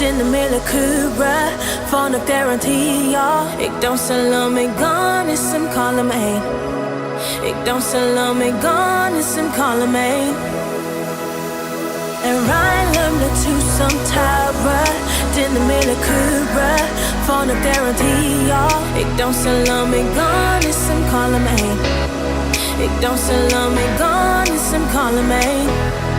dina mille kura Van ik garantie, ja. Ik don't salam me gone, is some column A. Ik don't salam me gone, is some column A. En Ryan de to some tower dina mille kura Van ik garantie, ja. Ik don't salam me gone, is some column A. Ik don't salam me gone, is some column A.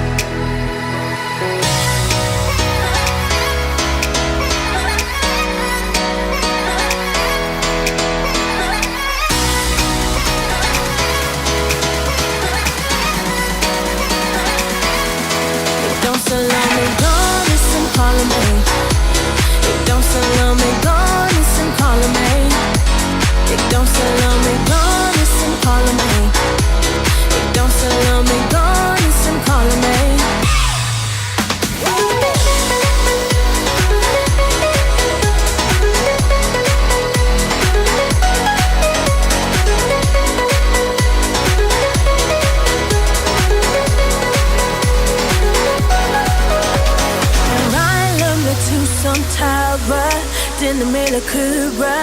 In de mille kura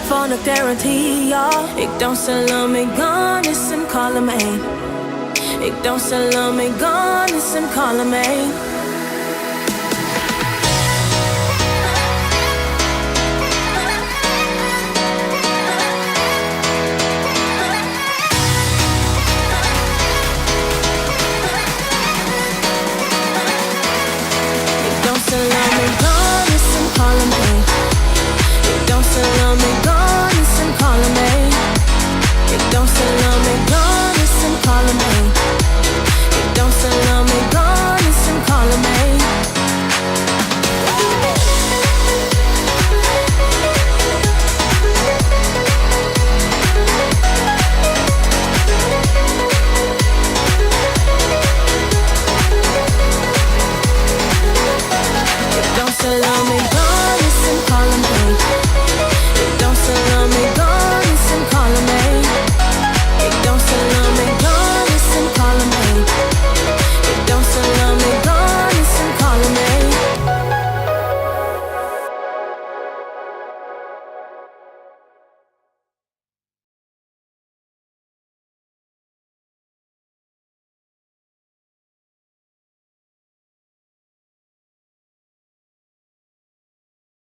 Van ik garantie, ja. Ik don't salam me gone, is some column A. Ik don't salam me gone, is some column A.